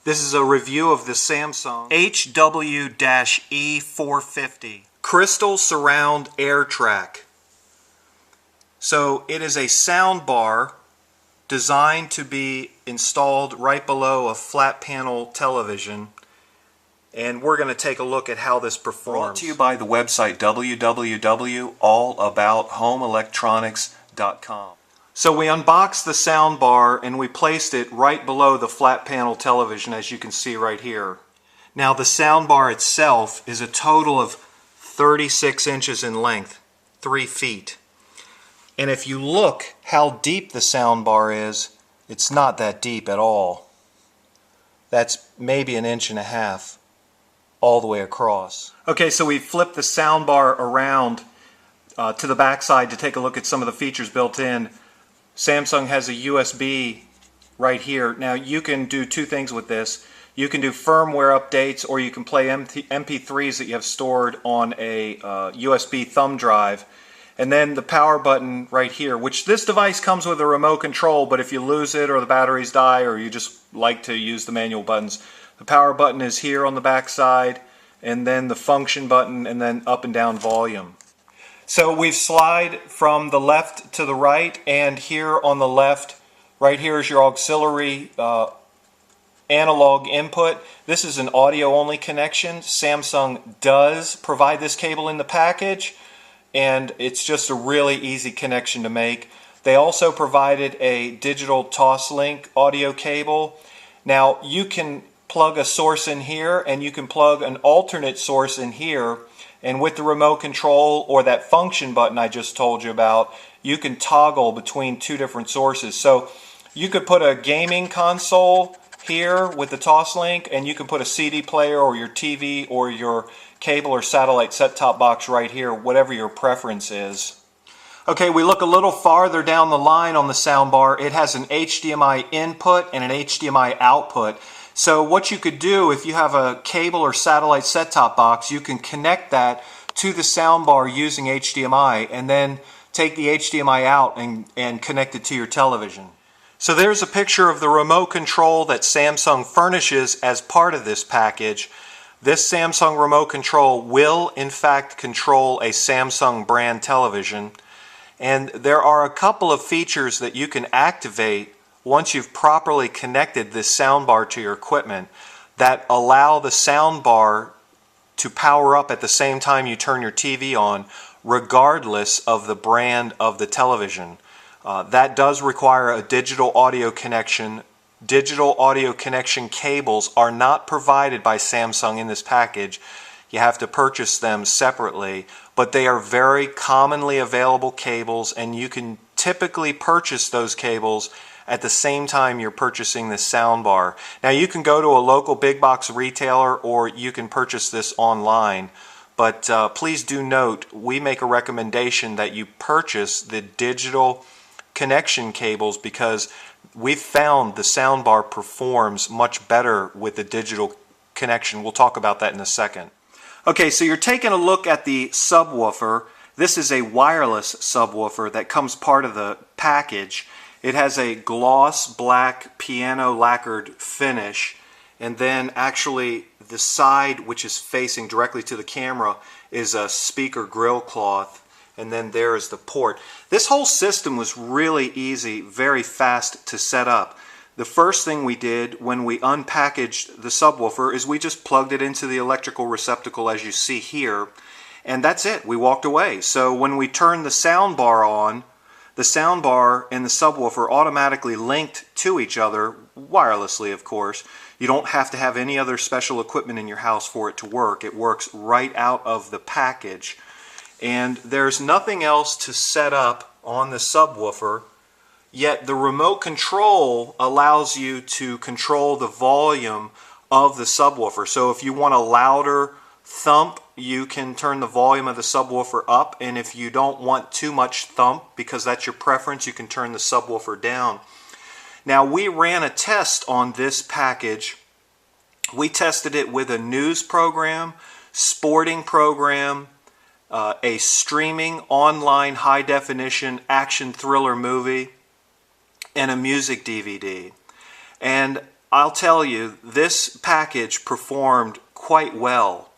This is a review of the Samsung HW-E450 Crystal Surround Air Track. So it is a sound bar designed to be installed right below a flat panel television, and we're going to take a look at how this performs. Brought to you by the website www.allabouthomeelectronics.com. So we unboxed the sound bar and we placed it right below the flat panel television, as you can see right here. Now the sound bar itself is a total of 36 inches in length, 3 feet. And if you look how deep the sound bar is, it's not that deep at all. That's maybe 1.5 inches all the way across. Okay, so we flipped the sound bar around to the back side to take a look at some of the features built in. Samsung has a USB right here. Now you can do two things with this. You can do firmware updates, or you can play MP3s that you have stored on a USB thumb drive. And then the power button right here, which this device comes with a remote control, but if you lose it or the batteries die or you just like to use the manual buttons, the power button is here on the back side, and then the function button, and then up and down volume. So we've slide from the left to the right, and here on the left, right here is your auxiliary analog input. This is an audio only connection. Samsung does provide this cable in the package, and it's just a really easy connection to make. They also provided a digital Toslink audio cable. Now you can plug a source in here, and you can plug an alternate source in here, and with the remote control or that function button I just told you about, you can toggle between two different sources. So you could put a gaming console here with the Toslink, and you can put a CD player or your TV or your cable or satellite set-top box right here, whatever your preference is. Okay, we look a little farther down the line on the soundbar. It has an HDMI input and an HDMI output. So what you could do, if you have a cable or satellite set-top box, you can connect that to the soundbar using HDMI, and then take the HDMI out and connect it to your television. So there's a picture of the remote control that Samsung furnishes as part of this package. This Samsung remote control will in fact control a Samsung brand television, and there are a couple of features that you can activate once you've properly connected this soundbar to your equipment that allow the soundbar to power up at the same time you turn your TV on, regardless of the brand of the television. That does require a digital audio connection. Digital audio connection cables are not provided by Samsung in this package. You have to purchase them separately, but they are very commonly available cables, and you can typically purchase those cables at the same time you're purchasing this soundbar. Now you can go to a local big box retailer, or you can purchase this online, but please do note, we make a recommendation that you purchase the digital connection cables, because we've found the soundbar performs much better with the digital connection. We'll talk about that in a second. Okay, so you're taking a look at the subwoofer. This is a wireless subwoofer that comes part of the package. It has a gloss black piano lacquered finish, and then actually the side, which is facing directly to the camera, is a speaker grill cloth, and then there is the port. This whole system was really easy, very fast to set up. The first thing we did when we unpackaged the subwoofer is we just plugged it into the electrical receptacle, as you see here, and that's it. We walked away. So when we turned the soundbar on, the soundbar and the subwoofer automatically linked to each other, wirelessly of course. You don't have to have any other special equipment in your house for it to work. It works right out of the package. And there's nothing else to set up on the subwoofer, yet the remote control allows you to control the volume of the subwoofer. So if you want a louder thump, you can turn the volume of the subwoofer up, and if you don't want too much thump, because that's your preference, you can turn the subwoofer down. Now we ran a test on this package. We tested it with a news program, sporting program, a streaming online high definition action thriller movie, and a music DVD. And I'll tell you, this package performed quite well.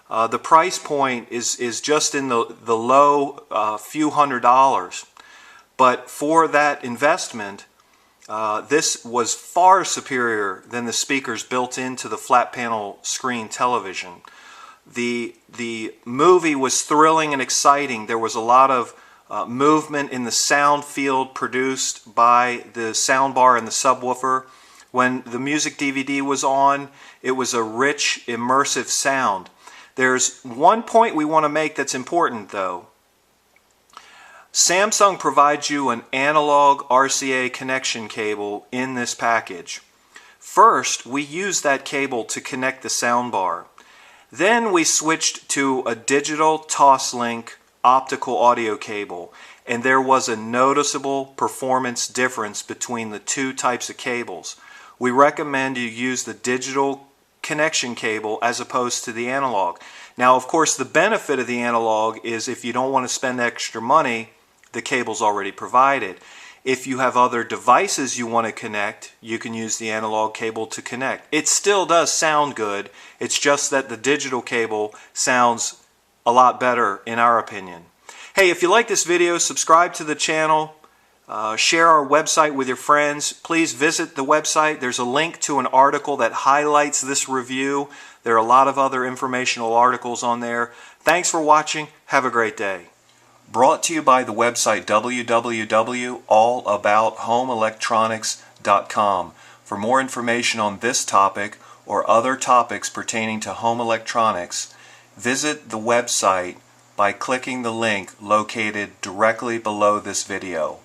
The price point is just in the low few $100s. But for that investment, this was far superior than the speakers built into the flat panel screen television. The movie was thrilling and exciting. There was a lot of movement in the sound field produced by the soundbar and the subwoofer. When the music DVD was on, it was a rich, immersive sound. There's one point we want to make that's important, though. Samsung provides you an analog RCA connection cable in this package. First, we used that cable to connect the soundbar. Then we switched to a digital Toslink optical audio cable, and there was a noticeable performance difference between the two types of cables. We recommend you use the digital connection cable as opposed to the analog. Now, of course, the benefit of the analog is if you don't want to spend extra money, the cable's already provided. If you have other devices you want to connect, you can use the analog cable to connect. It still does sound good. It's just that the digital cable sounds a lot better in our opinion. Hey, if you like this video, subscribe to the channel. Share our website with your friends. Please visit the website. There's a link to an article that highlights this review. There are a lot of other informational articles on there. Thanks for watching. Have a great day. Brought to you by the website www.allabouthomeenelectronics.com. For more information on this topic or other topics pertaining to home electronics, visit the website by clicking the link located directly below this video.